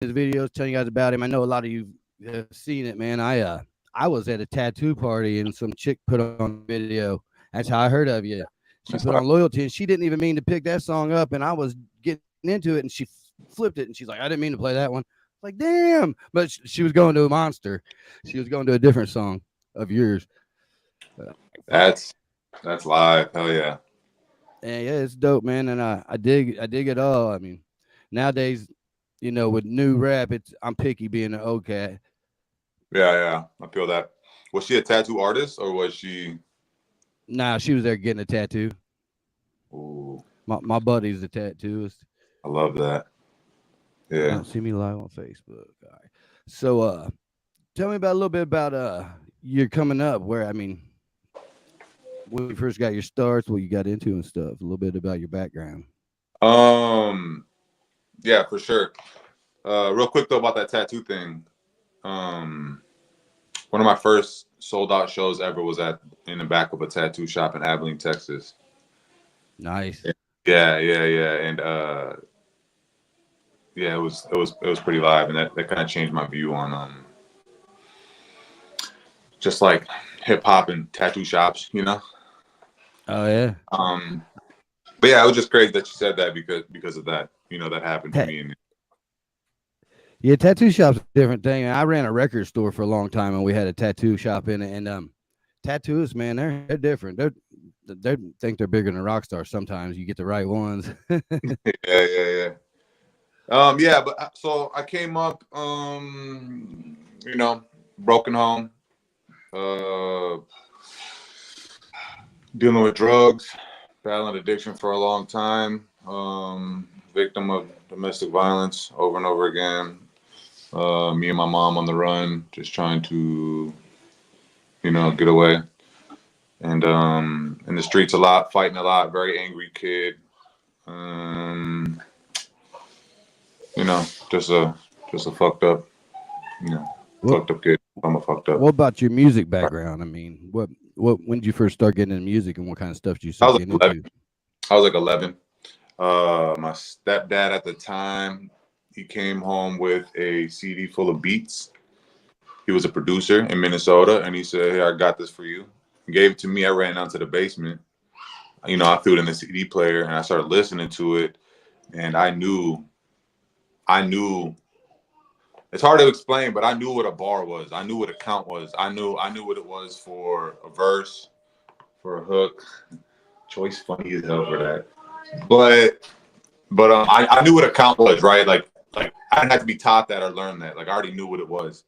his videos, telling you guys about him. I know a lot of you have seen it, man. I was at a tattoo party and some chick put on the video. That's how I heard of you. She put on Loyalty, and she didn't even mean to pick that song up, and I was getting into it, and she flipped it, and she's like, "I didn't mean to play that one." Like, damn! But she was going to a Monster. She was going to a different song of yours. Fuck. That's live. Hell yeah. Yeah, it's dope, man, and I dig it all. I mean, nowadays, with new rap, I'm picky being an old cat. Yeah, yeah. I feel that. Was she a tattoo artist or was she? Nah, she was there getting a tattoo. Ooh, My buddy's a tattooist. I love that. Yeah, Yeah. see me live on Facebook. All right. So, tell me about a little bit about you're coming up. Where I mean, when you first got your starts, what you got into and stuff. A little bit about your background. Um. Yeah, for sure. Real quick though about that tattoo thing. Um. One of my first sold out shows ever was at in the back of a tattoo shop in Abilene, Texas. Nice. Yeah, yeah, yeah, and yeah, it was pretty live, and that kind of changed my view on just like hip hop and tattoo shops, you know. Oh yeah. Um, but yeah, it was just crazy that you said that because of that, that happened to Ta- me. And yeah, tattoo shop's a different thing. I ran a record store for a long time, and we had a tattoo shop in it. And tattooists, man, they're different. They think they're bigger than rock stars. Sometimes you get the right ones. yeah, yeah, yeah. Yeah, but so I came up, broken home, uh, dealing with drugs, battling addiction for a long time, victim of domestic violence over and over again. Me and my mom on the run, just trying to, get away. And in the streets a lot, fighting a lot, very angry kid. Um, you know, just a fucked up, you know, what fucked up kid. I'm a fucked up. What about your music background? I mean, what when did you first start getting into music, and what kind of stuff did you I start was getting like 11. into? I was like 11. My stepdad at the time, he came home with a CD full of beats. He was a producer in Minnesota, and he said, "Hey, I got this for you." He gave it to me. I ran down to the basement. I threw it in the CD player, and I started listening to it. And I knew. It's hard to explain, but I knew what a bar was. I knew what a count was. I knew what it was for a verse, for a hook. Choice funny as hell for that. But I knew what a count was, right? Like I didn't have to be taught that or learn that. Like I already knew what it was.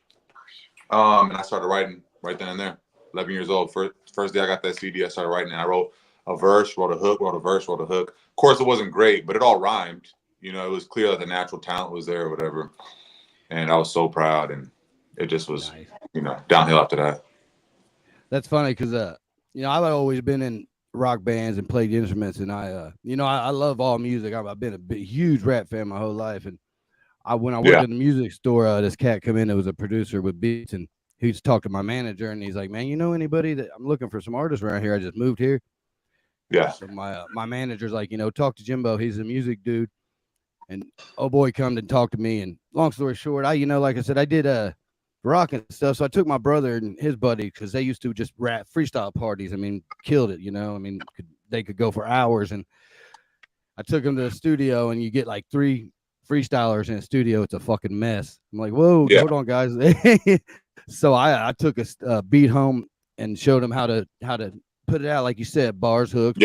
And I started writing right then and there. 11 years old. First day I got that CD, I started writing. And I wrote a verse, wrote a hook, wrote a verse, wrote a hook. Of course, it wasn't great, but it all rhymed. It was clear that the natural talent was there or whatever. And I was so proud, and it just was, Nice. downhill after that. That's funny because I've always been in rock bands and played instruments, and I love all music. I've been a huge rap fan my whole life, and when I worked Yeah, in the music store, this cat come in that was a producer with beats, and he's talked to my manager, and he's like, "Man, you know anybody that I'm looking for some artists around here? I just moved here." yeah, So my manager's like, talk to Jimbo. He's a music dude. And oh boy, come and talk to me. And long story short, like I said, I did rock and stuff. So I took my brother and his buddy because they used to just rap freestyle parties. I mean, killed it. I mean, they could go for hours. And I took them to the studio, and you get like three freestylers in a studio. It's a fucking mess. I'm like, whoa, yeah, hold on, guys. So I took a beat home and showed them how to put it out, like you said, yeah, bars, hooks,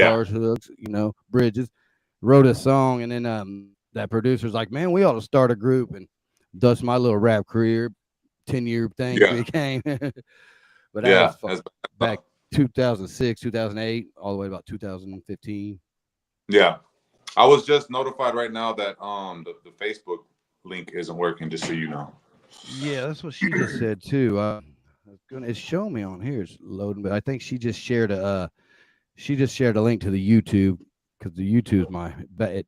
bridges. Wrote a song, and then that producer's like, man, we ought to start a group, and thus my little rap career, 10-year thing yeah, became. But that yeah. was back 2006, 2008, all the way about 2015. Yeah. I was just notified right now that the Facebook link isn't working. Just so you know. Yeah, that's what she just said too. It's showing me on here. It's loading, but I think she just shared a link to the YouTube because the YouTube's but it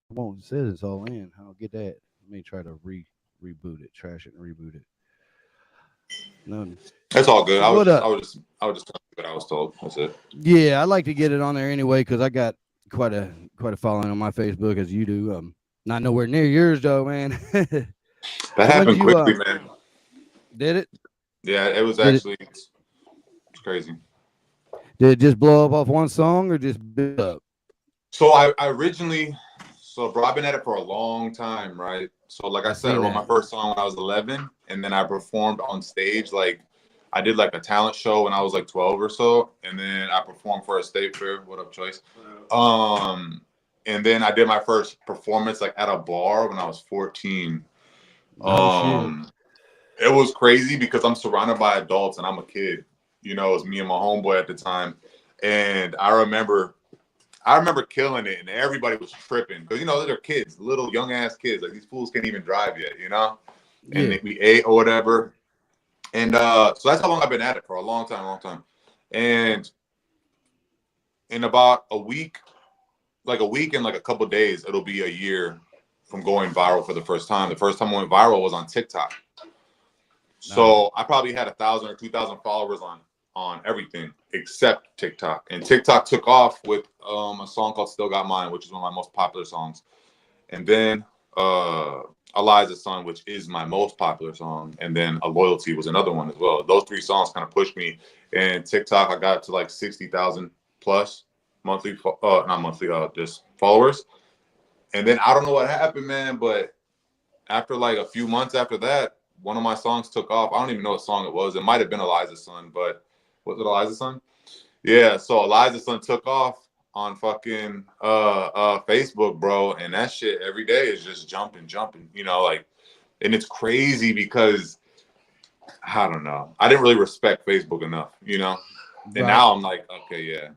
won't. It says it's all in. I'll get that. Let me try to reboot it, trash it, and reboot it. No, It's all good. so I was what just up? I was just I was just telling you what I was told. That's it. Yeah, I like to get it on there anyway because I got quite a following on my Facebook as you do. Not nowhere near yours though, man. That So when did happened you quickly, man. did it? Yeah, it was Did it actually it's crazy. did it just blow up off one song or just build up? So I originally, so bro, I've been at it for a long time, right? So like I I said, I seen wrote my that. first song when I was 11, and then I performed on stage. Like I did like a talent show when I was like 12 or so, and then I performed for a state fair. What up, Choice? Um, and then I did my first performance like at a bar when I was 14. No shit. Um, it was crazy because I'm surrounded by adults and I'm a kid. You know, it was me and my homeboy at the time, and I remember killing it, and everybody was tripping because they're kids, little young ass kids. Like these fools can't even drive yet, And Yeah. we ate or whatever, and so that's how long I've been at it for a long time, long time. And in about a week, like a week and like a couple of days, it'll be a year from going viral for the first time. The first time I went viral was on TikTok. Nice. So I probably had 1,000 or 2,000 followers on everything except TikTok. And TikTok took off with a song called "Still Got Mine," which is one of my most popular songs. And then uh, "Eliza's Son," which is my most popular song. And then "A Loyalty" was another one as well. Those three songs kind of pushed me. And TikTok, I got to like 60,000 plus monthly, not monthly, just followers. And then I don't know what happened, man, but after like a few months after that, one of my songs took off. I don't even know what song it was. It might have been Eliza's Son, but was it Eliza's Son? Yeah, so Eliza's Son took off on fucking Facebook, bro, and that shit every day is just jumping, jumping, like, and it's crazy because I don't know. I didn't really respect Facebook enough. And Right. now I'm like, okay, yeah.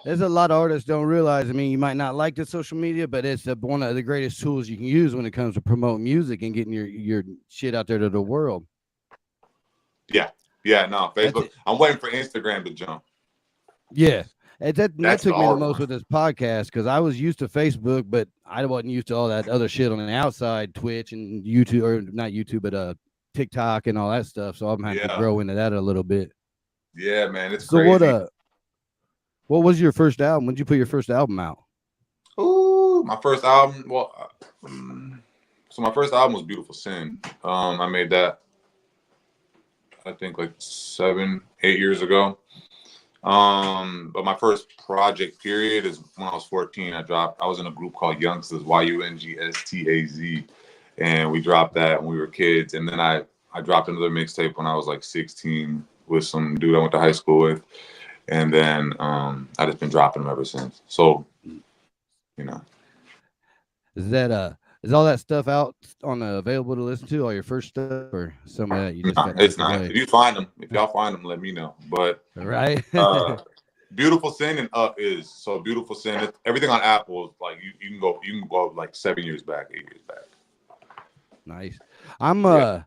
There's a lot of artists don't realize. I mean, you might not like the social media, but it's one of the greatest tools you can use when it comes to promoting music and getting your shit out there to the world. Yeah. Yeah, no, That's Facebook. it. I'm waiting for Instagram to jump. Yeah. And that That's the took me the hard most one. with this podcast because I was used to Facebook, but I wasn't used to all that other shit on the outside, Twitch and YouTube, or not YouTube, but TikTok and all that stuff. So I'm having to Yeah. grow into that a little bit. Yeah, man, it's So what crazy. what was your first album? When did you put your first album out? Ooh, my first album. Well, so my first album was "Beautiful Sin." I made that I think like 7, 8 years ago. But my first project period is when I was 14. I was in a group called Youngsters, Youngstaz, and we dropped that when we were kids. And then I dropped another mixtape when I was like 16 with some dude I went to high school with, and then I just been dropping them ever since. So you know. Is that is all that stuff out on available to listen to? All your first stuff, or some of that you just Nah, got it's tucked not. away? If y'all find them, let me know. But Right. uh, Beautiful Sin and Up is so Beautiful Sin. Everything on Apple is like you can go like 7 years back, 8 years back. Nice. I'm Yeah,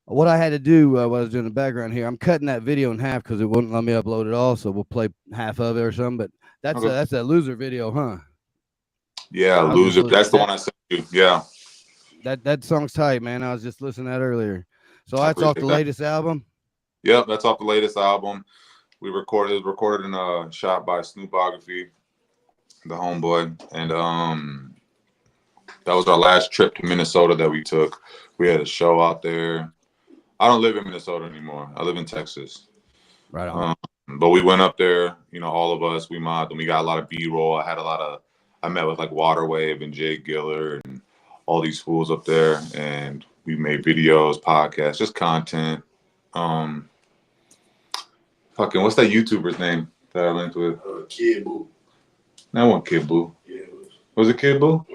what I had to do what I was doing in the background here. I'm cutting that video in half because it wouldn't let me upload it all. So we'll play half of it or something. But okay. that's that loser video, huh? Yeah, I was just Loser. That's the that one I sent you. Yeah, that song's tight, man. I was just listening to that earlier. So I that's off the appreciate that. latest album. Yep, that's off the latest album. It was recorded and shot by Snoopography, the homeboy, and that was our last trip to Minnesota that we took. We had a show out there. I don't live in Minnesota anymore. I live in Texas. Right on. Um, but we went up there, all of us, we mobbed, and we got a lot of B-roll. I met with like Waterwave and Jay Giller and all these fools up there, and we made videos, podcasts, just content. Um, what's that YouTuber's name that I linked with? Kid Boo. That one Kid Boo. Yeah, Was it Kid Boo?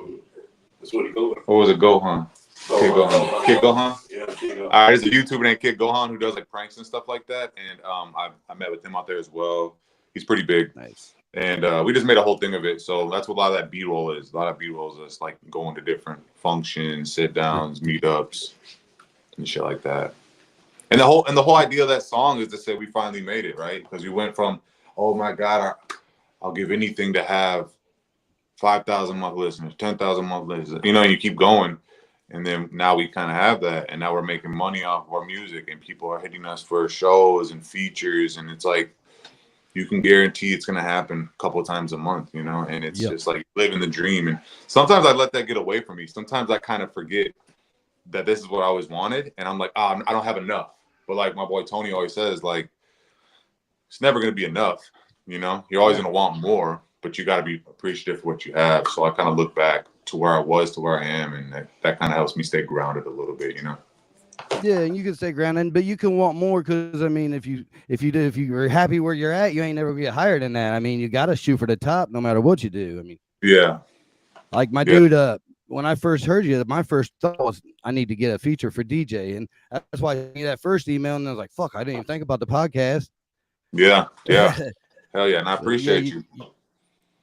that's what he goes. Or was it Gohan? Kid Gohan. Kid Gohan? Yeah, Kid Gohan. All right, there's a YouTuber named Kid Gohan who does like pranks and stuff like that, and I met with him out there as well. He's pretty big. Nice. And we just made a whole thing of it. So that's what a lot of that B-roll is. A lot of B-roll is just like going to different functions, sit downs, meetups, and shit like that. And the whole idea of that song is to say we finally made it, right? Because we went from, oh my God, I'll give anything to have 5,000 month listeners, 10,000 month listeners. And you keep going. And then now we kind of have that. And now we're making money off of our music, and people are hitting us for shows and features. And it's like, you can guarantee it's gonna happen a couple of times a month, you know, and it's Yep. just like living the dream. And sometimes I let that get away from me. Sometimes I kind of forget that this is what I always wanted, and I'm like, oh, I don't have enough. But like my boy Tony always says, like it's never gonna be enough. You know, you're always Yeah. gonna want more, but you got to be appreciative for what you have. So I kind of look back to where I was to where I am, and that kind of helps me stay grounded a little bit, you know. Yeah, and you can stay grounded, but you can want more because I mean, if you're happy where you're at, you ain't never gonna get higher than that. I mean, you got to shoot for the top no matter what you do. I mean, Yeah, like my yeah, dude, when I first heard you, my first thought was I need to get a feature for DJ, and that's why I sent you that first email, and I was like, fuck, I didn't even think about the podcast. yeah, yeah. Hell yeah, and I So yeah, appreciate you.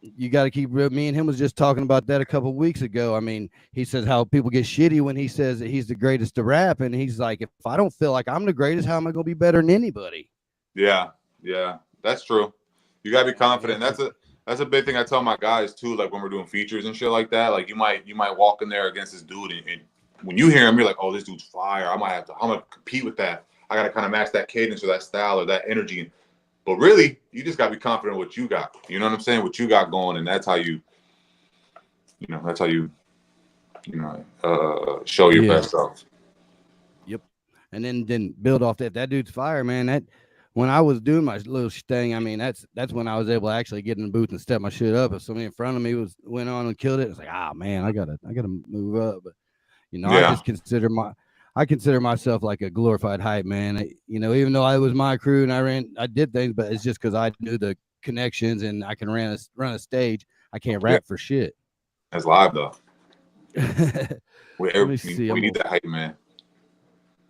you got to keep real. Me and him was just talking about that a couple of weeks ago. I mean, he says how people get shitty when he says that he's the greatest to rap, and he's like, if I don't feel like I'm the greatest, how am I going to be better than anybody? Yeah, yeah, that's true. You gotta be Yeah, confident. cause That's a big thing I tell my guys too. Like when we're doing features and shit like that. Like you might walk in there against this dude, and when you hear him, you're like, oh, this dude's fire. I'm gonna compete with that. I gotta kind of match that cadence or that style or that energy. But really, you just gotta be confident in what you got. You know what I'm saying? What you got going, and that's how show your yeah, best self. yep. And then build off that. That dude's fire, man. That when I was doing my little thing, I mean, that's when I was able to actually get in the booth and step my shit up. If somebody in front of me went on and killed it, it's like, ah, man, I gotta move up. But you know, Yeah, I consider myself like a glorified hype man. You know, even though I was my crew and I did things, but it's just because I knew the connections and I can run a stage. I can't yeah. rap for shit. That's live though. Let me see. We need that hype, man.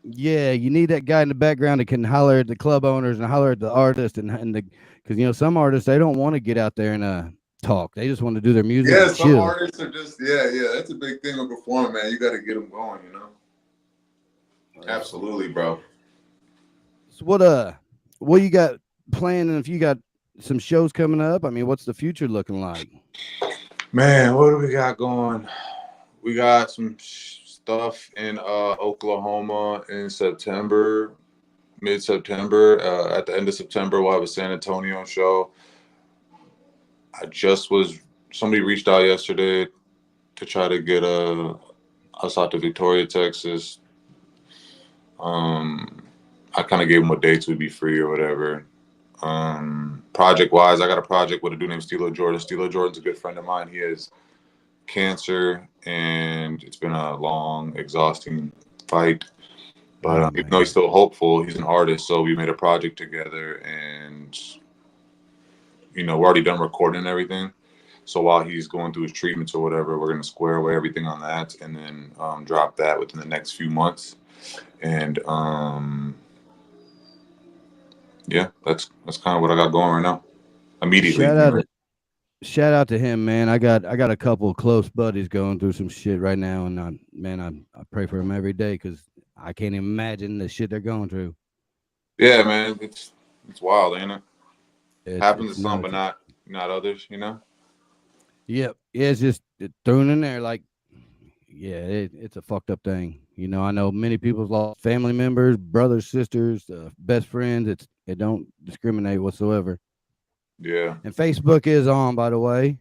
Yeah, you need that guy in the background that can holler at the club owners and holler at the artist and the because you know some artists they don't want to get out there and talk. They just want to do their music Yeah, and some chill. artists are just yeah. That's a big thing with performing, man. You got to get them going, you know. Absolutely, bro. So what you got planned? And if you got some shows coming up, I mean, what's the future looking like? Man, what do we got going? We got some stuff in Oklahoma in September, mid September. At the end of September, we'll have a San Antonio show. I just was somebody reached out yesterday to try to get us out to Victoria, Texas. Um, I kind of gave them what dates would be free or whatever. Project wise, I got a project with a dude named Stilo Jordan. Stilo Jordan's a good friend of mine. He has cancer, and it's been a long, exhausting fight. But Oh even though he's man, still hopeful, he's an artist. So we made a project together, and we're already done recording and everything. So while he's going through his treatments or whatever, we're gonna square away everything on that, and then drop that within the next few months. And yeah, that's kind of what I got going right now. Immediately, shout out to shout out to him, man. I got a couple of close buddies going through some shit right now, and I pray for him every day because I can't imagine the shit they're going through. Yeah, man, it's wild, ain't it? Happens It's to some, but nuts. not others. You know. Yep. Yeah, it's just thrown in there like, yeah, it's a fucked up thing. You know, I know many people's lost family members, brothers, sisters, best friends. It don't discriminate whatsoever. Yeah. And Facebook is on, by the way.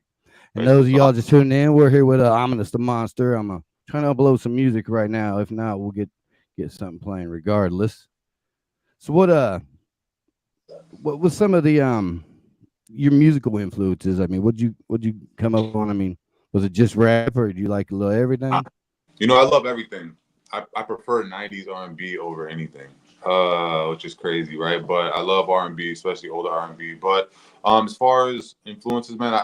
And those of Facebook's y'all on. just tuning in, we're here with Ominous the Monster. I'm trying to upload some music right now. If not, we'll get something playing regardless. So what was some of the your musical influences? I mean, what'd you come up on? I mean, was it just rap or do you like a little everything? I love everything. I prefer '90s R&B over anything, which is crazy, right? But I love R&B, especially older R&B. But as far as influences, man,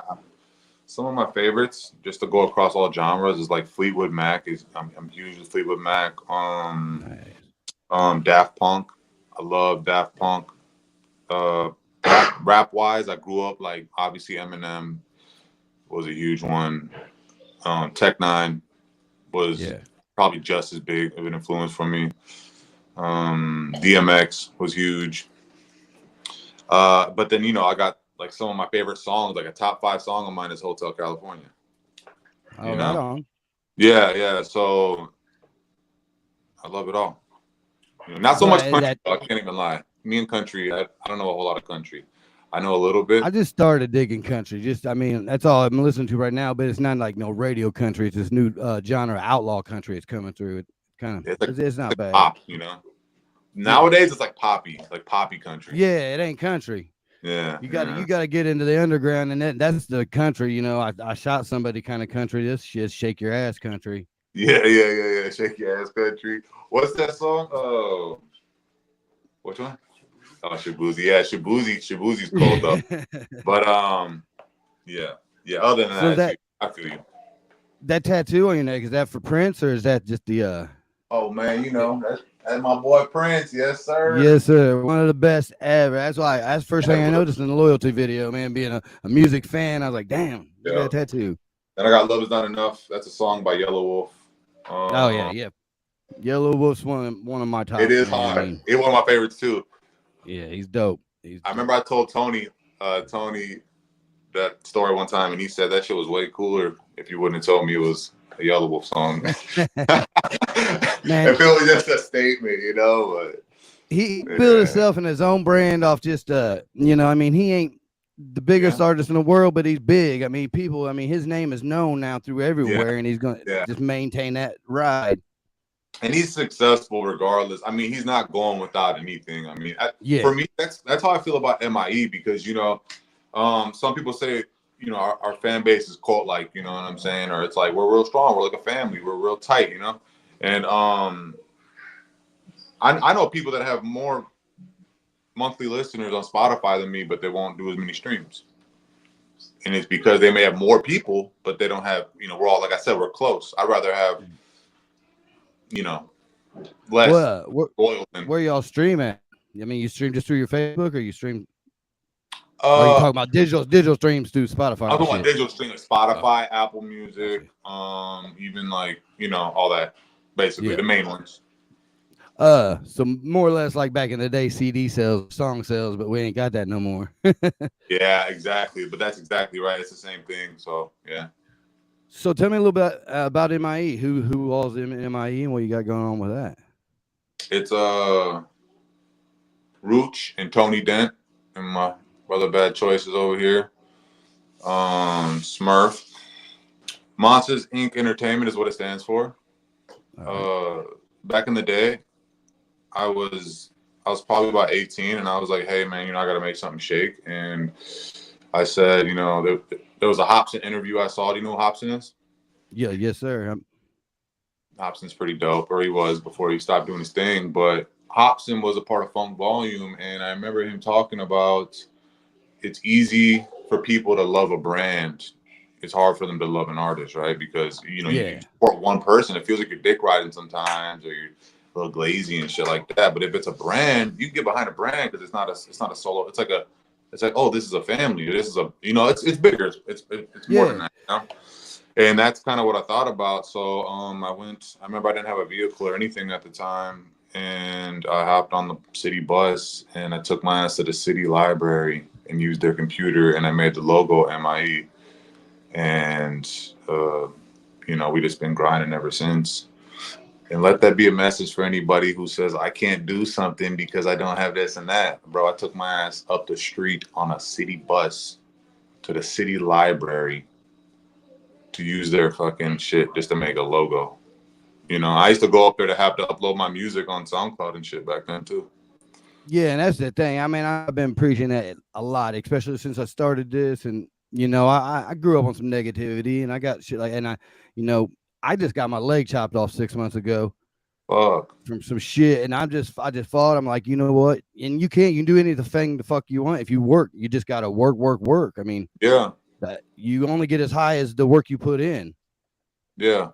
some of my favorites, just to go across all genres, is like Fleetwood Mac. I'm huge with Fleetwood Mac. Nice. Daft Punk. I love Daft Punk. Uh, rap wise, I grew up like obviously Eminem was a huge one. Tech Nine was Yeah. probably just as big of an influence for me. DMX was huge. But then I got like some of my favorite songs, like a top five song of mine is Hotel California. All You right know? on. Yeah, yeah. So I love it all. Not so much Right. country, That though, I can't even lie. Me and country, I don't know a whole lot of country. I know a little bit. I just started digging country. Just, I mean, that's all I'm listening to right now. But it's not like no radio country. It's this new genre, outlaw country. It's coming through. It kind of, It's like, it's it's not like bad. pop, you know. Yeah, Nowadays it's like poppy country. yeah. It ain't country. Yeah, You yeah, got to get into the underground, and that's the country. You know, I shot somebody kind of country. This shit's shake your ass country. yeah. Shake your ass country. What's that song? Oh, which one? Oh, Shabuzi. Yeah, Shabuzi's cold though. But yeah, yeah. Other than So that, that shoot, I feel you. that tattoo on your neck, is that for Prince, or is that just the Oh man, you it- know that's my boy Prince. Yes, sir. yes, sir. One of the best ever. That's the first thing I Ever. noticed in the loyalty video, man. Being a music fan, I was like, damn, look Yeah. at that tattoo. Then I got Love Is Not Enough. That's a song by Yellow Wolf. Oh yeah, Um, yeah. Yellow Wolf's one of my it tops, is man. I hard. mean, It's one of my favorites too. yeah, he's dope. He's I remember dope. I told Tony that story one time, and he said that shit was way cooler if you wouldn't have told me it was a Yellow Wolf song. Man, If it was just a statement, you know. he But built yeah, himself in his own brand off just I mean, he ain't the biggest yeah, artist in the world, but he's big. I mean, people, I mean, his name is known now through yeah, everywhere, and he's gonna yeah. just maintain that ride. And he's successful regardless. I mean, he's not going without anything. I mean, for Yeah, me, that's how I feel about M.I.E. because some people say our fan base is cult like, you know what I'm saying, or it's like we're real strong, we're like a family, we're real tight, you know. And I know people that have more monthly listeners on Spotify than me, but they won't do as many streams. And it's because they may have more people, but they don't have, we're all, like I said, we're close. I'd rather have, you know, less well, where loyal than. where y'all stream at? I mean, you stream just through your Facebook, or you stream? Or you Uh, talking about digital streams through Spotify I was and talking about shit? digital streaming, like Oh, Spotify, Apple Music, gotcha. even like, all that, basically Yeah. the main ones. So more or less like back in the day, CD sales, song sales, but we ain't got that no more. Yeah, exactly. But that's exactly right. It's the same thing. So yeah, So tell me a little bit about MIE. Who all's in MIE and what you got going on with that? it's Rooch and Tony Dent and my brother Bad Choices over here. Smurf. Monsters Inc. Entertainment is what it stands for. All right. Uh, Back in the day, I was I was probably about 18, and I was like, "Hey, man, I got to make something shake." And I said, there was a Hobson interview I saw. Do you know who Hobson is? Yeah, yes, sir. Hobson's pretty dope, or he was before he stopped doing his thing. But Hobson was a part of Funk Volume, and I remember him talking about it's easy for people to love a brand. It's hard for them to love an artist, right? Because you Yeah, support one person, it feels like you're dick riding sometimes, or you're a little glazy and shit like that. But if it's a brand, you can get behind a brand because it's not a solo. It's like, oh, this is a family. This is it's bigger. It's more than yeah, that. And that's kind of what I thought about. So I remember I didn't have a vehicle or anything at the time. And I hopped on the city bus and I took my ass to the city library and used their computer and I made the logo M.I.E. And, we just been grinding ever since. And let that be a message for anybody who says, I can't do something because I don't have this and that. Bro, I took my ass up the street on a city bus to the city library to use their fucking shit just to make a logo. I used to go up there to have to upload my music on SoundCloud and shit back then too. yeah. And that's the thing. I mean, I've been preaching that a lot, especially since I started this. And I grew up on some negativity, and I got shit like, and you know, I just got my leg chopped off 6 months ago Fuck. from some shit, and I just fought. I'm like, you know what? And you can do anything the fuck you want if you work. You just gotta work. I mean, Yeah. that you only get as high as the work you put in. Yeah.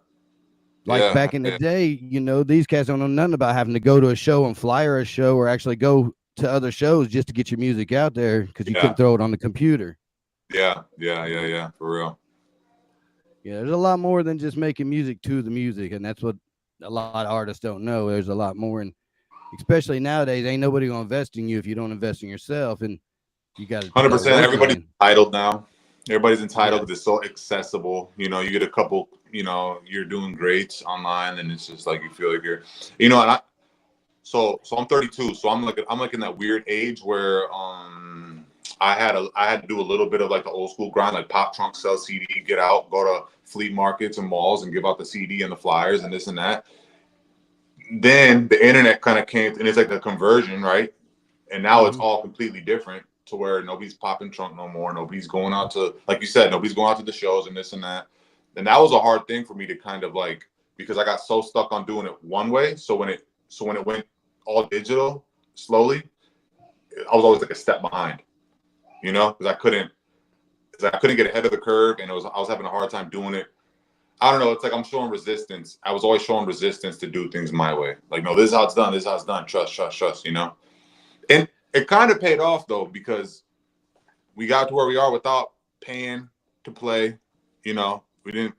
Like Yeah. back in the Yeah. day, these cats don't know nothing about having to go to a show and flyer a show or actually go to other shows just to get your music out there because you Yeah. couldn't throw it on the computer. Yeah. For real. Yeah, there's a lot more than just making music to the music, and that's what a lot of artists don't know. There's a lot more, and especially nowadays, ain't nobody gonna invest in you if you don't invest in yourself, and you got to 100%. work Everybody's in. entitled now. Everybody's entitled Yeah, because it's so accessible. You get a couple, you're doing great online and it's just like you feel like and so I'm 32. So I'm like in that weird age where I had to do a little bit of like the old school grind, like pop trunk, sell CD, get out, go to flea markets and malls and give out the CD and the flyers and this and that. Then the internet kind of came, and it's like a conversion, right? And now it's all completely different to where nobody's popping trunk no more. Nobody's going out to, like you said, nobody's going out to the shows and this and that. And that was a hard thing for me to kind of like, because I got so stuck on doing it one way. So when it went all digital slowly, I was always like a step behind, you know, because I couldn't get ahead of the curve, and I was having a hard time doing it. I don't know. It's like I'm showing resistance. I was always showing resistance to do things my way. Like, no, this is how it's done. This is how it's done. Trust, trust, trust. You know. And it kind of paid off though, because we got to where we are without paying to play. You know, we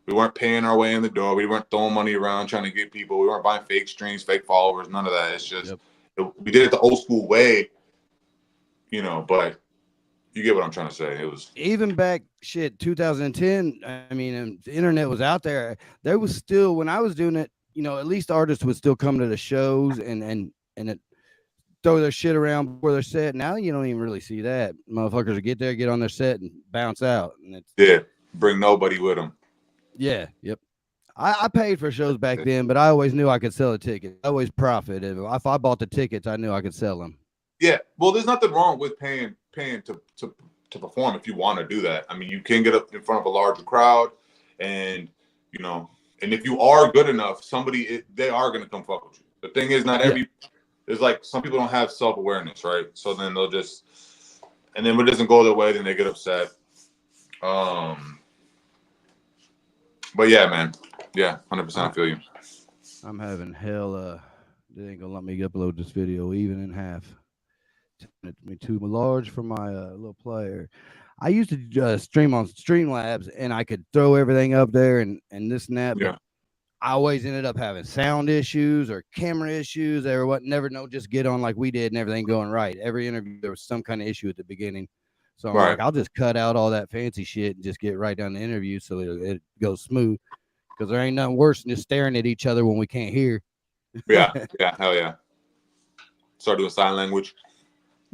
weren't paying our way in the door. We weren't throwing money around trying to get people. We weren't buying fake streams, fake followers, none of that. It's just we did it the old school way, you know. But you get what I'm trying to say. It was even back 2010. I mean, and the internet was out there. There was still, when I was doing it, you know, at least artists would still come to the shows and it, throw their shit around before their set. Now you don't even really see that. Motherfuckers will get there, get on their set, and bounce out. And it's bring nobody with them. Yeah, yep. I paid for shows back then, but I always knew I could sell a ticket. I always profited. If I bought the tickets, I knew I could sell them. Yeah, well, there's nothing wrong with paying to perform if you want to do that. I mean, you can get up in front of a larger crowd, and you know, and if you are good enough, they are going to come fuck with you. The thing is, not every there's like some people don't have self-awareness, right? So then they'll just, and then when it doesn't go their way, then they get upset. But yeah, man, yeah, 100%. I feel you. I'm having hell. They ain't gonna let me upload this video even in half. It's me too large for my little player. I used to stream on Streamlabs, and I could throw everything up there and this and that. But I always ended up having sound issues or camera issues. Or what? Never know. Just get on like we did, and everything going right. Every interview there was some kind of issue at the beginning. So I'm like, I'll just cut out all that fancy shit and just get right down the interview so it goes smooth. Because there ain't nothing worse than just staring at each other when we can't hear. Yeah, hell yeah. Start doing sign language.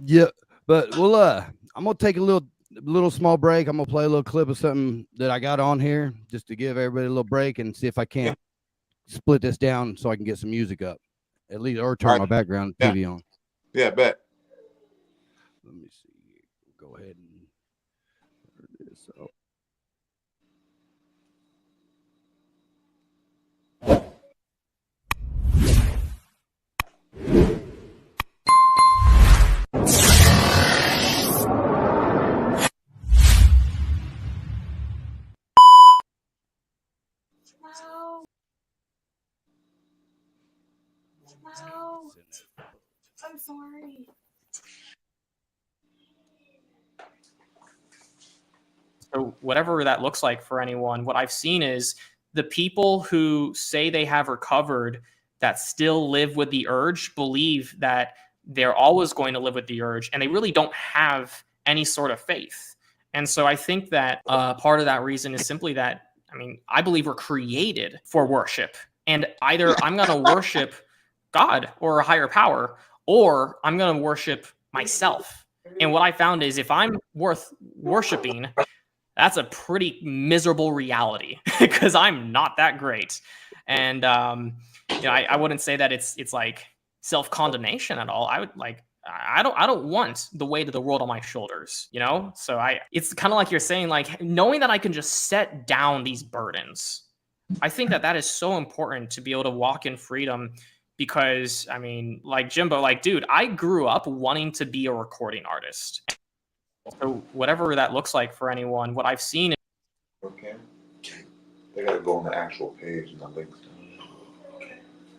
Yeah, but I'm gonna take a little small break. I'm gonna play a little clip of something that I got on here just to give everybody a little break and see if I can't split this down so I can get some music up, at least, or turn my background TV on. Yeah, bet. Let me see. Go ahead and turn this up. No. I'm sorry. So whatever that looks like for anyone, what I've seen is the people who say they have recovered that still live with the urge believe that they're always going to live with the urge, and they really don't have any sort of faith. And so I think that part of that reason is simply that, I mean, I believe we're created for worship. And either I'm going to worship God or a higher power, or I'm going to worship myself. And what I found is if I'm worth worshiping, that's a pretty miserable reality because I'm not that great. And, you know, I wouldn't say that it's like self-condemnation at all. I would like, I don't want the weight of the world on my shoulders, you know? So it's kind of like you're saying, like knowing that I can just set down these burdens. I think that is so important to be able to walk in freedom because, I mean, like Jimbo, like, dude, I grew up wanting to be a recording artist. So whatever that looks like for anyone, what I've seen is Okay. They gotta go on the actual page and the links.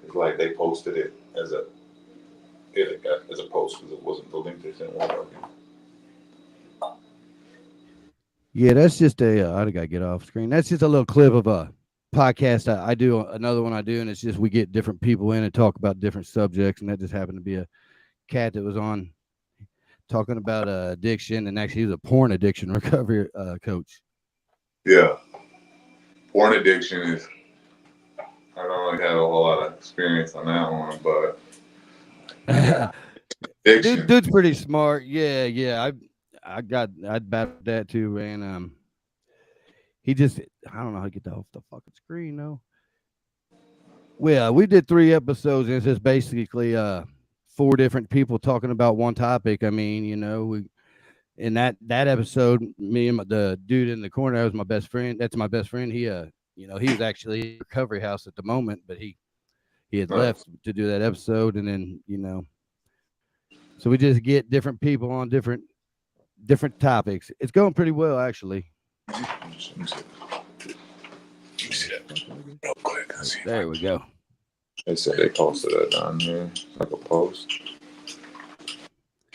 It's like they posted it as a post because it wasn't the link they sent working. Yeah, that's just I gotta get off screen. That's just a little clip of a podcast I do, another one I do, and it's just we get different people in and talk about different subjects, and that just happened to be a cat that was on talking about addiction, and actually he was a porn addiction recovery coach. Yeah, porn addiction is. I don't really have a whole lot of experience on that one, but dude's pretty smart. Yeah. I'd battled that too, man. He just I don't know how to get that off the fucking screen though. Well, we did 3 episodes, and it's just basically 4 different people talking about one topic. I mean, we in that episode, me and the dude in the corner, that was my best friend. That's my best friend. He was actually in a recovery house at the moment, but he had left Nice. to do that episode, and then so we just get different people on different topics. It's going pretty well, actually. Let me see that real quick. Let's see if There we go. they said they posted that down here. Like a post.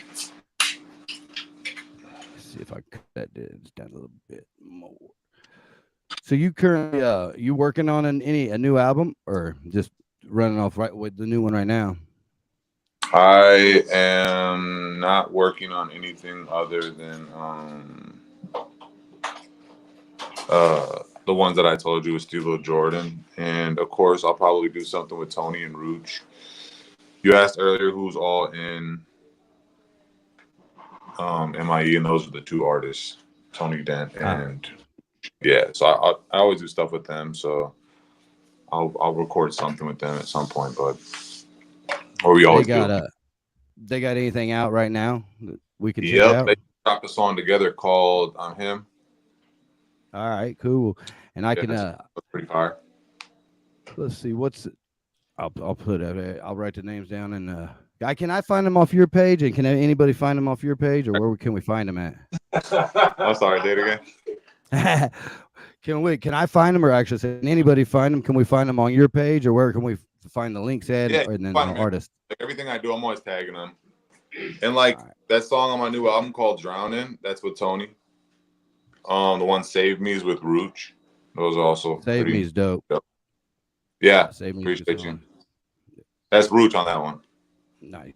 Let's see if I cut that down a little bit more. So you currently you working on a new album or just running off right with the new one right now? I am not working on anything other than the ones that I told you with Steve Jordan, and of course I'll probably do something with Tony and Rooch. You asked earlier who's all in M.I.E, and those are the 2 artists, Tony Dent and yeah. So I always do stuff with them. So I'll record something with them at some point, but or we always do. They got anything out right now that we can check Yep, out? they dropped a song together called "I'm Him." All right, cool. And I can that's pretty fire. let's see I'll put it. I'll write the names down and can I find them off your page? And can anybody find them off your page, or where can we find them at? I'm sorry, say it again. Can I find them, or actually, can anybody find them? Can we find them on your page, or where can we find the links at? Yeah, And then find the them. artist. Like everything I do, I'm always tagging them. And like that song on my new album called "Drowning," that's with Tony. The one "Save Me" is with Rooch. Those are also Save Me is dope. Yeah, Save Me. appreciate you. That's Rooch on that one. Nice.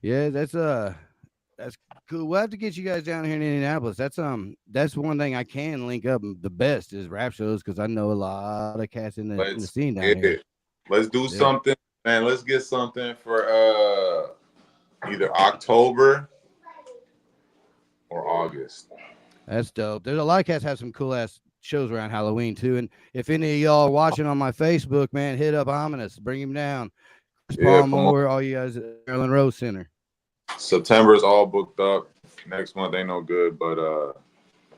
Yeah, that's cool. We'll have to get you guys down here in Indianapolis. That's one thing I can link up the best is rap shows, because I know a lot of cats in the scene down here. Let's do something, man. Let's get something for either October or August. That's dope. There's a lot of cats have some cool ass shows around Halloween too. And if any of y'all are watching on my Facebook, man, hit up Ominous, bring him down. Chris Palmore, all you guys at Maryland Rose Center. September is all booked up. Next month ain't no good, but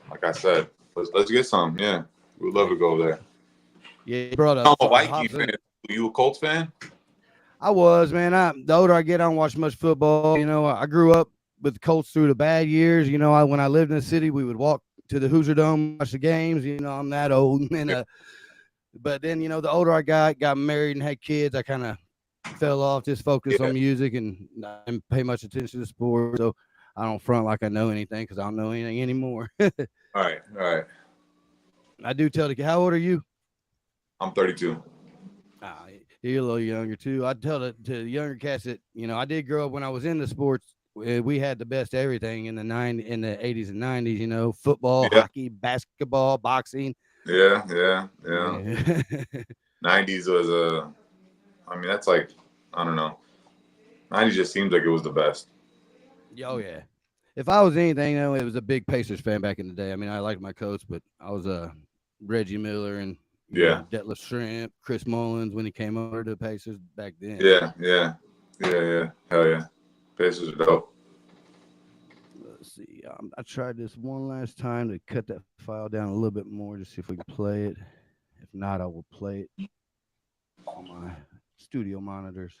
like I said, let's get some. Yeah, we'd love to go there. Yeah, you brought up. I'm a Viking fan. Are you a Colts fan? I was, man. The older I get, I don't watch much football. I grew up with the Colts through the bad years. When I lived in the city, we would walk to the Hoosier Dome, watch the games. I'm that old. And but then, the older I got married and had kids, I kind of fell off, just focused on music and didn't pay much attention to sports. So I don't front like I know anything, because I don't know anything anymore. All right. I do tell the kid, how old are you? I'm 32. You're a little younger too. I tell to the younger cats that I did grow up when I was in the sports. We had the best everything in the 80s and 90s. Football, hockey, basketball, boxing. Yeah. 90s was that's like, I don't know. 90s just seems like it was the best. Oh yeah. If I was anything, it was a big Pacers fan back in the day. I mean, I liked my coach, but I was a Reggie Miller and Detlef Schrempf, Chris Mullins when he came over to the Pacers back then. Yeah. Hell yeah. Pacers are dope. Let's see. I tried this one last time to cut that file down a little bit more to see if we can play it. If not, I will play it on my studio monitors.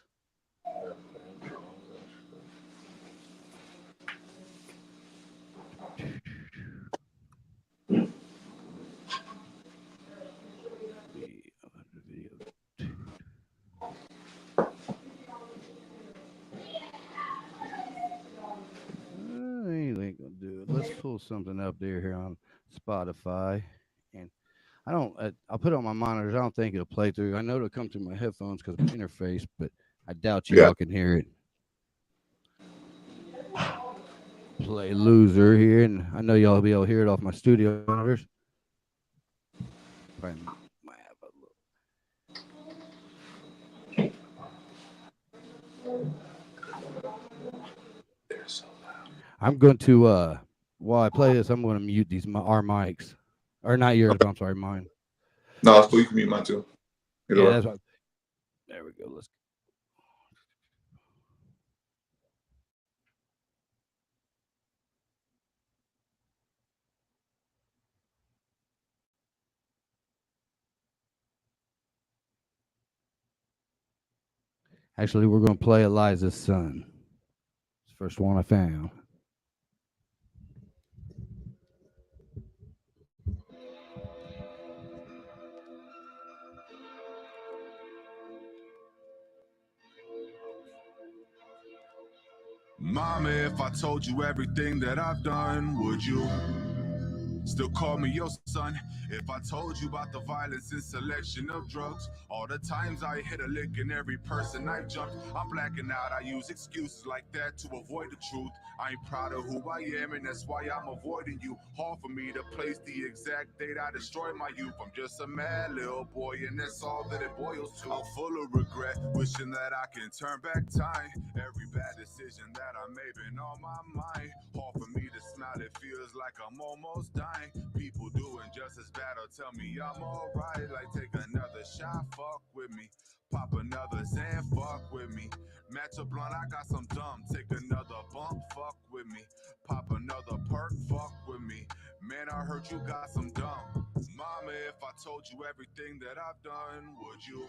Ain't gonna do it. Let's pull something up here on Spotify, and I'll put it on my monitors. I don't think it'll play through. I know it'll come through my headphones because of the interface, but I doubt y'all can hear it. Play Loser here, and I know y'all will be able to hear it off my studio monitors. I'm going to while I play this, I'm going to mute our mics, or not yours, but I'm sorry, mine. No, it's cool. You can mute mine too. Either Yeah, way. that's what. There we go. Let's. Actually, we're going to play Eliza's Son. It's the first one I found. Mama, if I told you everything that I've done, would you still call me your son? If I told you about the violence and selection of drugs, all the times I hit a lick in every person I jumped, I'm blacking out. I use excuses like that to avoid the truth. I ain't proud of who I am, and that's why I'm avoiding you. Hard for me to place the exact date I destroyed my youth. I'm just a mad little boy, and that's all that it boils to. I'm full of regret, wishing that I can turn back time. Every bad decision that I made been on my mind. Hard for me to smile, it feels like I'm almost dying. People doing just as bad or tell me I'm alright. Like take another shot, fuck with me. Pop another Zan, fuck with me. Match a blunt, I got some dumb. Take another bump, fuck with me. Pop another perk, fuck with me. Man, I heard you got some dumb. Mama, if I told you everything that I've done, would you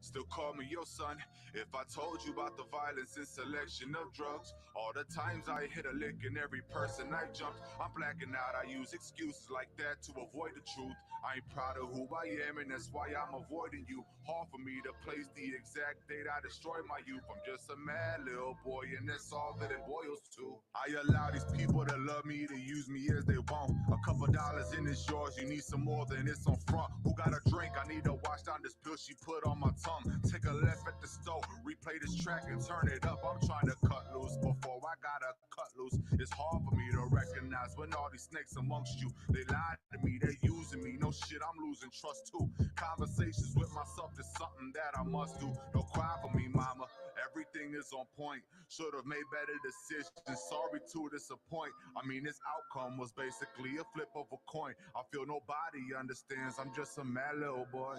still call me your son? If I told you about the violence and selection of drugs, all the times I hit a lick in every person I jumped, I'm blacking out. I use excuses like that to avoid the truth. I ain't proud of who I am, and that's why I'm avoiding you. Hard for me to place the exact date I destroyed my youth. I'm just a mad little boy, and that's all that it boils to. I allow these people that love me to use me as they want. A couple dollars and it's yours. You need some more than it's on front. Who got a drink? I need to wash down this pill she put on my tongue. Take a left at the stove, replay this track and turn it up. I'm trying to cut loose before I gotta cut loose. It's hard for me to recognize when all these snakes amongst you. They lied to me, they using me. No shit, I'm losing trust too. Conversations with myself is something that I must do. Don't cry for me, mama. Everything is on point. Should have made better decisions. Sorry to disappoint. I mean, this outcome was basically a flip of a coin. I feel nobody understands. I'm just a mad little boy.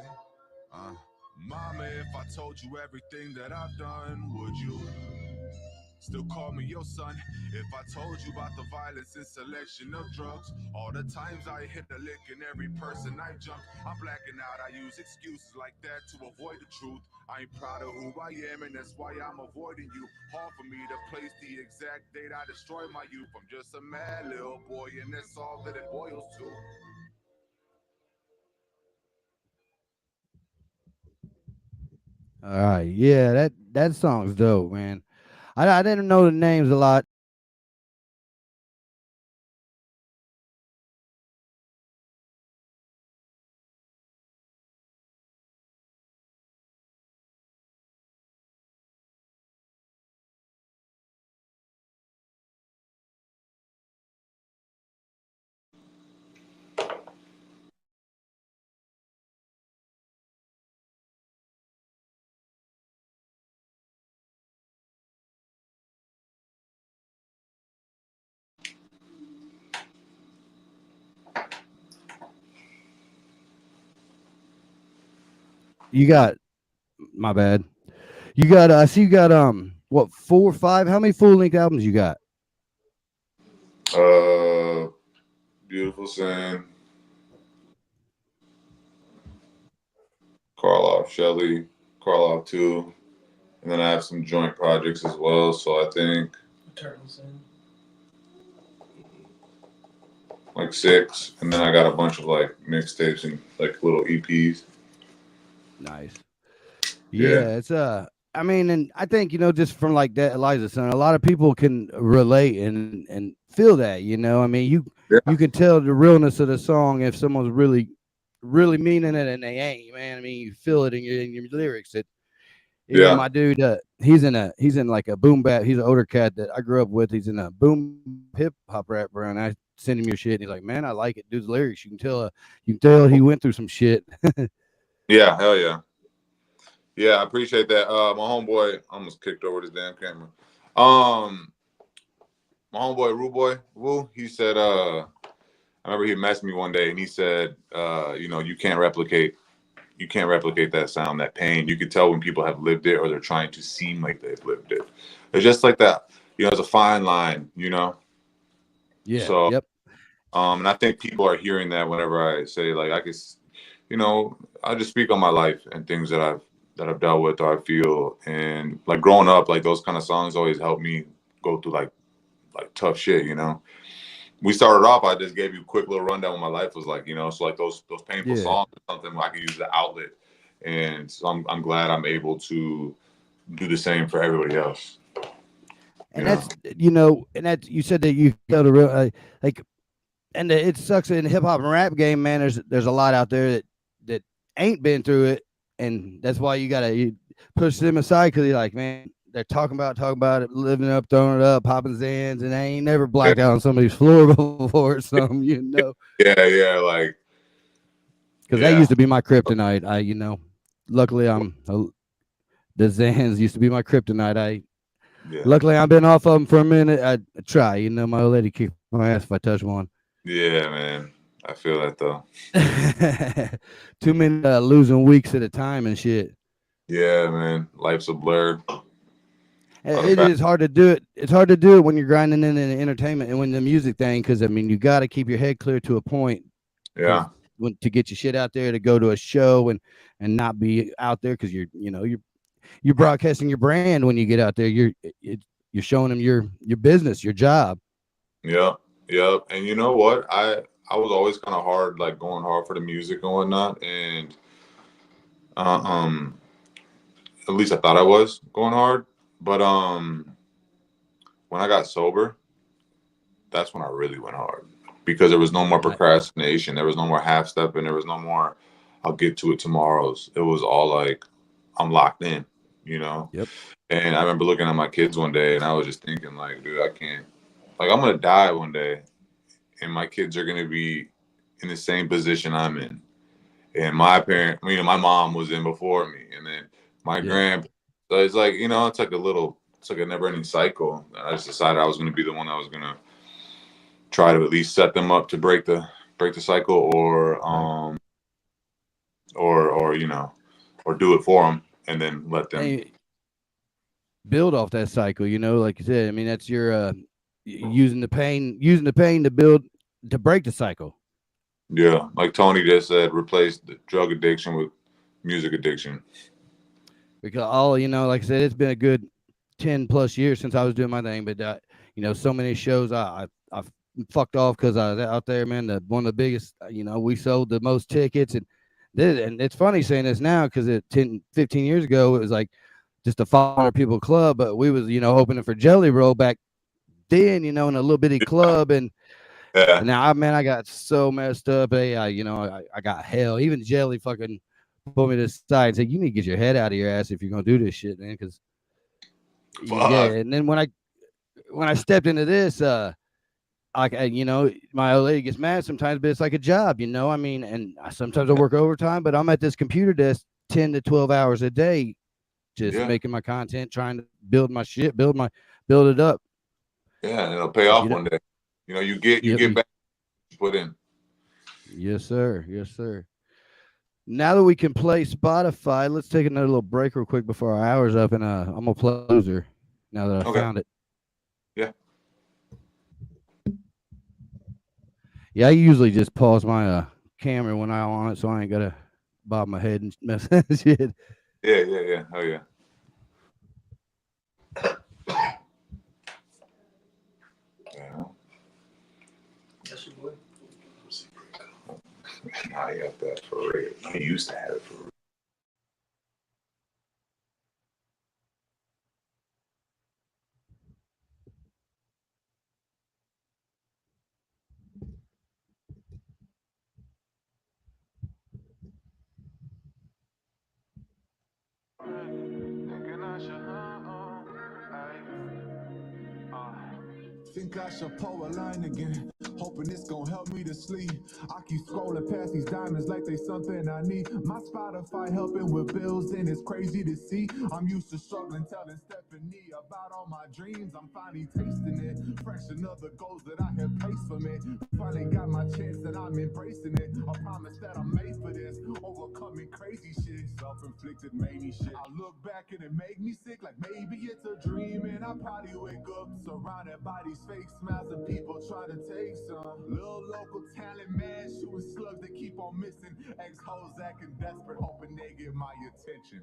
Mama, if I told you everything that I've done, would you still call me your son? If I told you about the violence and selection of drugs, all the times I hit a lick in every person I jumped, I'm blacking out. I use excuses like that to avoid the truth. I ain't proud of who I am, and that's why I'm avoiding you. Hard for me to place the exact date I destroyed my youth. I'm just a mad little boy, and that's all that it boils to. All right, yeah, that song's dope, man. I didn't know the names a lot. You got my bad. You got I see you got what 4 or 5? How many full length albums you got? Beautiful Sin, Karloff, Shelley, Karloff 2, and then I have some joint projects as well. So I think Eternal Sin. like 6, and then I got a bunch of like mixtapes and like little EPs. Nice. Yeah, Yeah, it's I mean, and I think just from like that Eliza Son, a lot of people can relate and feel that. I mean, you yeah, can tell the realness of the song if someone's really meaning it and they ain't. Man, I mean, you feel it in your lyrics. Yeah, yeah, my dude, he's in like a boom bap. He's an older cat that I grew up with. He's in a boom hip hop rapper, and I send him your shit, and he's like, "Man, I like it, dude's lyrics. You can tell he went through some shit." yeah. Hell yeah, yeah. I appreciate that. My homeboy almost kicked over this damn camera. Um, my homeboy Rude Boy Woo, he said, I remember he messaged me one day and he said, you know, you can't replicate that sound, that pain. You can tell when people have lived it or they're trying to seem like they've lived it. It's just like that, you know, it's a fine line, you know. Yeah. So, Yep. and I think people are hearing that whenever I say like I could, you know, I just speak on my life and things that I've dealt with or I feel, and like growing up, like those kind of songs always help me go through like tough shit, you know. We started off, I just gave you a quick little rundown what my life was like, you know. So like those painful Yeah. songs or something I could use the outlet, and so I'm glad I'm able to do the same for everybody else. You And know. that's and that you said that you felt a real like, and it sucks in the hip hop and rap game, man. There's a lot out there that ain't been through it, and that's why you push them aside because you're like, man, they're talking about it, living it up, throwing it up, popping Zans, and they ain't never Yeah, blacked out on somebody's floor before or something. yeah, like Because that yeah, used to be my kryptonite. Luckily the Zans used to be my kryptonite. yeah, Luckily I've been off of them for a minute. I try, my old lady kicked my ass if I touch one. yeah, man. I feel that though. Too many losing weeks at a time and shit. Yeah, man. Life's a blur. A lot of It bad. is hard to do it. It's hard to do it when you're grinding in the entertainment and when the music thing, because I mean, you got to keep your head clear to a point, Yeah, because to get your shit out there to go to a show and not be out there because you're broadcasting your brand when you get out there. You're showing them your business, your job. yep, yep. And you know what? I was always kind of hard, like going hard for the music and whatnot, and uh, um, at least I thought I was going hard. But when I got sober, that's when I really went hard because there was no more Right. procrastination. There was no more half stepping. There was no more, I'll get to it tomorrow's. It was all like, I'm locked in, you know? Yep. And I remember looking at my kids one day and I was just thinking, like, dude, I can't, like, I'm going to die one day and my kids are going to be in the same position I'm in. And my parent, you know, my mom was in before me and then my Yeah. grandpa. So it's like, you know, it's like a never ending cycle. I just decided I was going to be the one that was going to try to at least set them up to break the cycle Right. or you know or do it for them and then let them. And build off that cycle. Like you said. I mean, that's your using the pain to build to break the cycle. Yeah, like Tony just said, replace the drug addiction with music addiction. Because like I said, it's been a good 10+ years since I was doing my thing, but so many shows I fucked off because I was out there, man. One of the biggest, we sold the most tickets, and it's funny saying this now because 10, 15 years ago it was like just a 500 people club, but we was opening for Jelly Roll back then, in a little bitty club, and Yeah, now man, I got so messed up. Hey, I got hell. Even Jelly fucking pulled me to the side and said, "You need to get your head out of your ass if you're gonna do this shit, man." Because yeah, fuck. and then when I stepped into this, my old lady gets mad sometimes, but it's like a job, I mean, and sometimes I work overtime, but I'm at this computer desk 10 to 12 hours a day, just Yeah, making my content, trying to build my shit, build it up. yeah, and it'll pay If off you don't, one day. You know, you yep, get back what you put in. yes, sir, yes, sir. Now that we can play Spotify, let's take another little break real quick before our hour's up, and I'm gonna play Loser now that I Okay. found it. Yeah. Yeah, I usually just pause my camera when I'm on it, so I ain't gotta bob my head and mess that shit. Yeah. Oh yeah. Yeah. That's your boy. Now you got that for real. I used to have it for real. Think I should pull a line again, hoping it's gonna help me to sleep. I keep scrolling past these diamonds like they something I need. My Spotify helping with bills, and it's crazy to see. I'm used to struggling, telling Stephanie about all my dreams. I'm finally tasting it, fresh another goals that I have placed for me. Finally got my chance and I'm embracing it. I promise that I'm made for this, overcoming crazy shit. Self-inflicted mania shit. I look back and it make me sick, like maybe it's a dream, and I probably wake up surrounded by these fake smiles and people trying to take some. Little local talent, man, shooting slugs they keep on missing. Ex-hoes acting desperate, hoping they get my attention.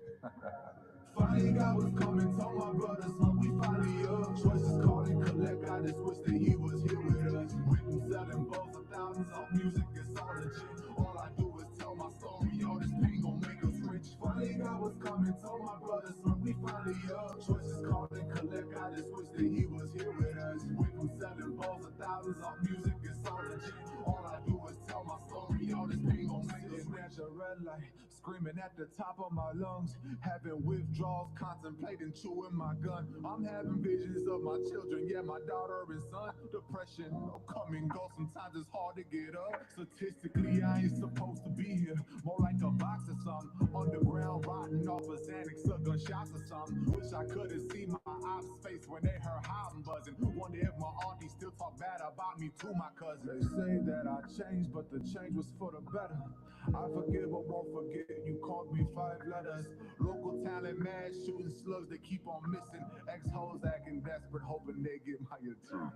Finally got what's coming, told my brother, son, we finally up. Choices call and collect, I just wish that he was here with us. With him selling bowls of thousands of music, it's all legit. All I do is tell my story, all this pain gon' make us rich. Finally got what's coming, told my brother, son, we finally up. Choices call and collect, I just wish that he was here with us. With him selling bowls of thousands of music, it's all legit. All I do is tell my story, all this pain gon' make us rich. A red light, screaming at the top of my lungs, having withdrawals, contemplating chewing my gun. I'm having visions of my children, yeah, my daughter and son. Depression, come and go, sometimes it's hard to get up. Statistically, I ain't supposed to be here, more like a box or something. Underground, rotting off of Xanax or gunshots or something. Wish I could've seen my ops face when they heard how I'm buzzing. Wonder if my auntie still talk bad about me to my cousin. They say that I changed, but the change was for the better. I forgive but won't forget, you called me 5 letters. Local talent, mad, shooting slugs they keep on missing. Ex-hoes acting desperate, hoping they get my attention.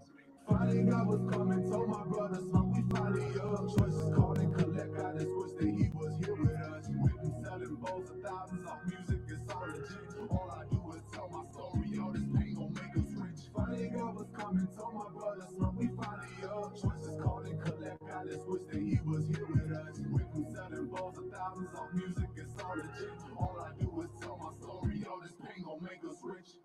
Finally got what's coming, told my brother, son, we finally up. Choices call and collect, I just wish that he was here with us. With him selling bowls of thousands of music, it's all legit. All I do is tell my story, all this pain gon' make us rich. Finally got what's coming, told my brother, son, we finally up. Choices call and collect, I just wish that he was here with us. With him selling bowls of thousands of music, it's all legit. All I do is tell my story, all this pain gon' make us rich.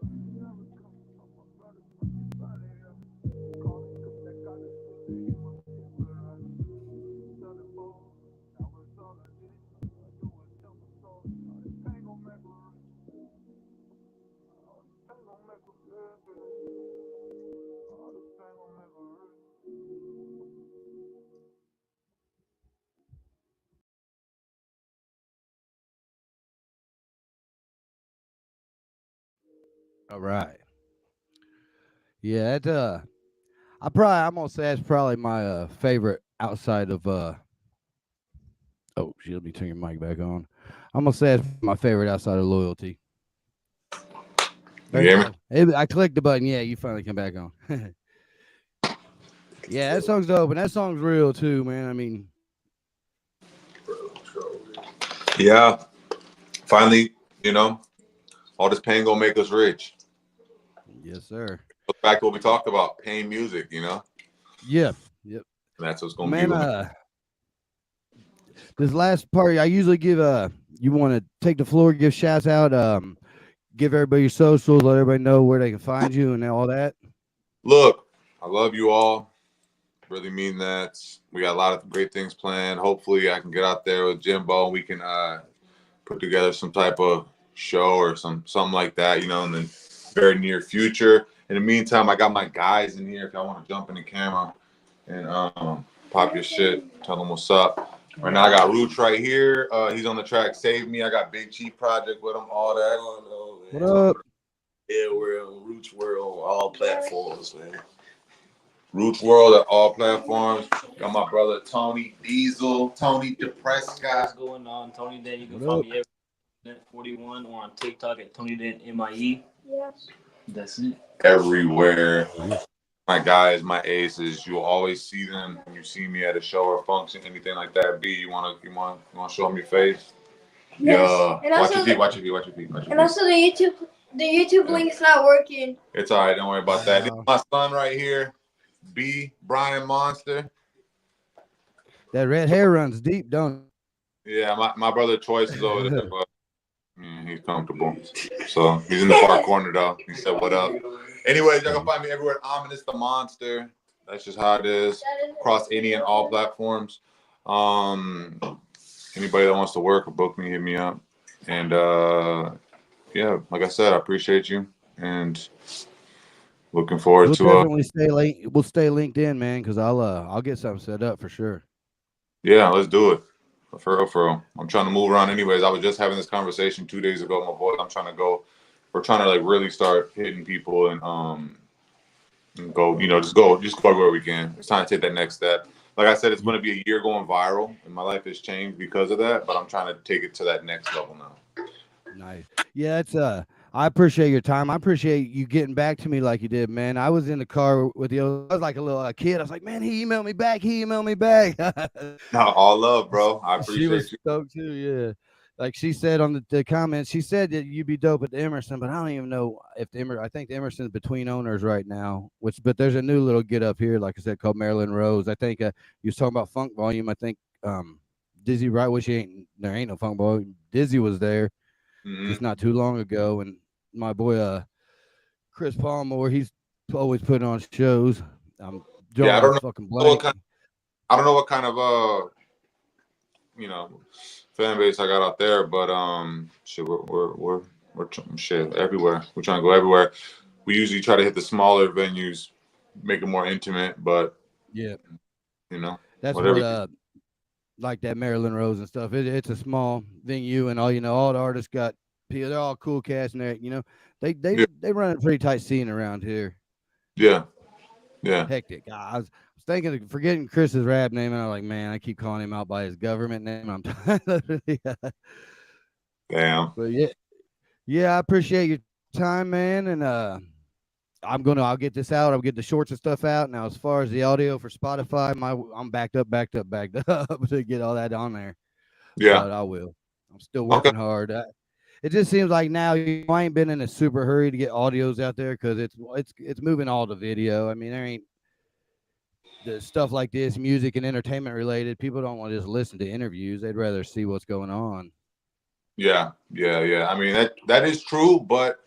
All right. Yeah, I'm gonna say that's probably my favorite outside of oh shit, let me turn your mic back on. I'm gonna say it's my favorite outside of loyalty. You There you hear me? go. I clicked the button. Yeah, you finally come back on. Yeah, that song's dope, and that song's real too, man. I mean, Yeah. Finally, you know, all this pain gonna make us rich. yes, sir. Goes back to what we talked about, pain music, you know? Yep, yep. And that's what's gonna be Man, with me. this last part, I usually give you want to take the floor, give shouts out, give everybody your socials, let everybody know where they can find you and all that. Look, I love you all. Really mean that. We got a lot of great things planned. Hopefully I can get out there with Jimbo and we can put together some type of show or something like that, you know, in the very near future. In the meantime, I got my guys in here if y'all want to jump in the camera and pop your shit, tell them what's up. Right now I got Roots right here. He's on the track Save Me. I got Big Chief Project with him, all that. What up? Yeah, we're on Roots World on all platforms, man. Roots World at all platforms. Got my brother Tony Diesel, Tony Depressed guy. What's going on? Tony Dent. You can What find up? me every 41 or on TikTok at Tony Dent M.I.E. Yes. That's it. Everywhere. Yeah. My guys, my aces, you'll always see them when you see me at a show or function, anything like that. B, you wanna show them your face? Yes. Yeah. And Watch also your feet, watch your feet, watch your feet, watch your And feet. also the YouTube Yeah. link's not working. It's all right, don't worry about that. This is Wow. my son right here, B, Brian Monster. That red hair runs deep, don't Yeah, my brother Choice is over there, it? but he's comfortable. So he's in the far corner though. He said, "What up?" Anyways, y'all can find me everywhere. Ominous the Monster. That's just how it is. Across any and all platforms. Anybody that wants to work or book me, hit me up. And yeah, like I said, I appreciate you. And looking forward We'll to definitely we'll stay linked in, man, because I'll get something set up for sure. yeah, let's do it. For real, for real. I'm trying to move around anyways. I was just having this conversation 2 days ago with my boy. I'm trying to go. We're trying to like really start hitting people and go. Just go everywhere we can. It's time to take that next step. Like I said, it's going to be a year going viral, and my life has changed because of that. But I'm trying to take it to that next level now. Nice. Yeah, it's I appreciate your time. I appreciate you getting back to me like you did, man. I was in the car with you. I was like a little kid. I was like, man, he emailed me back. He emailed me back. No, all love, bro. I She was appreciate you. stoked too. Yeah. Like she said on the comments, she said that you'd be dope at the Emerson, but I don't even know if I think the Emerson's between owners right now. But there's a new little get up here, like I said, called Marilyn Rose. I think you was talking about Funk Volume. I think Dizzy Wright, which there ain't no Funk Volume. Dizzy was there Mm-hmm. just not too long ago, and my boy Chris Palmore, he's always putting on shows. I'm Yeah, I drawing a don't fucking know what blank. kind. I don't know what kind of fan base I got out there, but shit, shit everywhere. We're trying to go everywhere. We usually try to hit the smaller venues, make it more intimate, but Yeah, that's whatever. what like that Marilyn Rose and stuff. It's a small venue, and all the artists got people. They're all cool cats, and they Yeah, they run a pretty tight scene around here. yeah, yeah. Hectic. I was thinking of forgetting Chris's rap name, and I'm like, man, I keep calling him out by his government name. I'm Damn. but yeah, I appreciate your time, man, and I'll get this out. I'll get the shorts and stuff out. Now, as far as the audio for Spotify, I'm backed up to get all that on there. Yeah. But I will. I'm still Okay. working hard. It just seems like now I ain't been in a super hurry to get audios out there because it's moving all to video. I mean, there ain't the stuff like this, music and entertainment related. People don't want to just listen to interviews. They'd rather see what's going on. Yeah, yeah, yeah. I mean that is true, but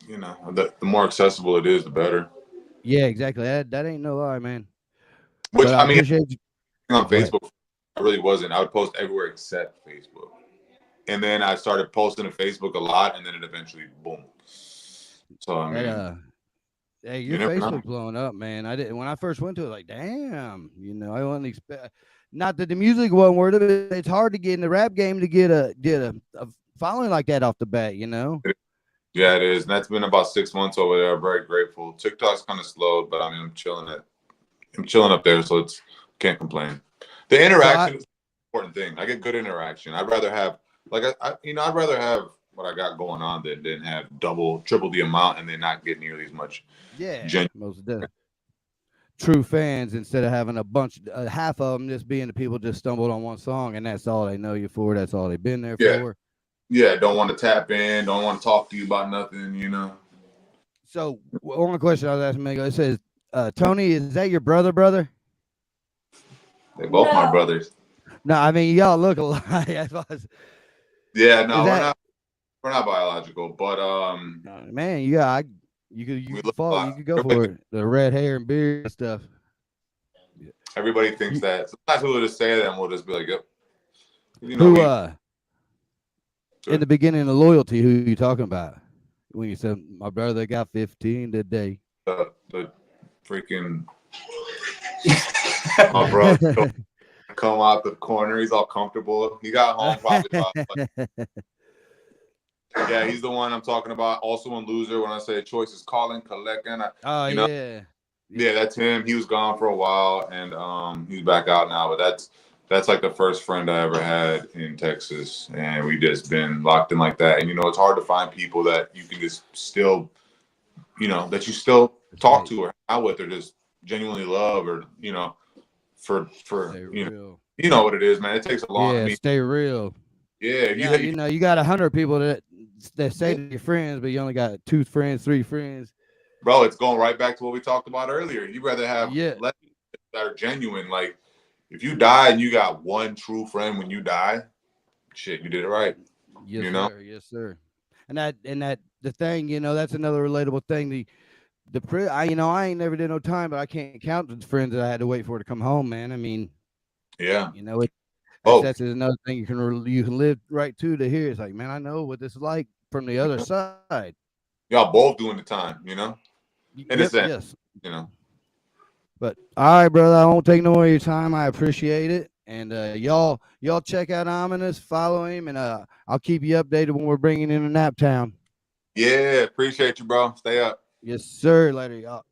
the more accessible it is, the better. Yeah, exactly. That ain't no lie, man. Which But I I mean, appreciate you. on Go ahead. Facebook, I really wasn't. I would post everywhere except Facebook. And then I started posting to Facebook a lot, and then it eventually boom. So I That mean, Hey, you your never know. Facebook blowing up, man. I didn't when I first went to it, like, damn, I wasn't expect. Not that the music wasn't worth it. It's hard to get in the rap game to get a following like that off the bat. Yeah, it is, and that's been about 6 months over there. I'm very grateful. TikTok's kind of slow, but I mean, I'm chilling up there, so it's can't complain. The So interaction is an important thing. I get good interaction. I'd rather have I'd rather have what I got going on than have double, triple the amount, and then not get nearly as much yeah, genuine. most definitely. True fans instead of having a bunch, half of them just being the people just stumbled on one song and that's all they know you for. That's all they've been there Yeah, for. yeah. Don't want to tap in. Don't want to talk to you about nothing. So one question I was asking Mego, it says, Tony, is that your brother? They both my brothers. No, I mean y'all look alike. Yeah, no, Is that we're not biological, but man? You we could look a fall. You lot. could go for it. The red hair and beard and stuff. Everybody thinks You, that. Sometimes people just say that, and we'll just be like, "Yep." who We in the beginning of loyalty? Who you talking about? When you said my brother got 15 today. the freaking my bro come out the corner. He's all comfortable. He got home probably about. Yeah, he's the one I'm talking about. Also in Loser, when I say choice is calling, collecting. Oh yeah. Yeah, that's him. He was gone for a while, and he's back out now. But that's like the first friend I ever had in Texas, and we just been locked in like that. And it's hard to find people that you can just still, that you still talk to or hang out with, or just genuinely love, or for Stay you know, real. you know what it is, man. It takes a long. I Yeah, mean, stay real. yeah, if Yeah, you got 100 people that say they're your friends, but you only got 2 friends, 3 friends. bro, it's going right back to what we talked about earlier. You'd rather have Yeah. less that are genuine. Like if you die and you got one true friend when you die, shit, you did it right. Yes, sir. Yes, sir. And that the thing, that's another relatable thing. I ain't never did no time, but I can't count the friends that I had to wait for to come home, man. I mean, Yeah. that's Oh, that's another thing you can live right to hear. It's like, man, I know what this is like from the other side. y'all both doing the time, you know, in a Yep, sense, yes. you know. But all right, brother, I won't take no more of your time. I appreciate it. And y'all check out Ominous, follow him, and I'll keep you updated when we're bringing in a Naptown. Yeah, appreciate you, bro. Stay up. Yes, sir. Later, y'all.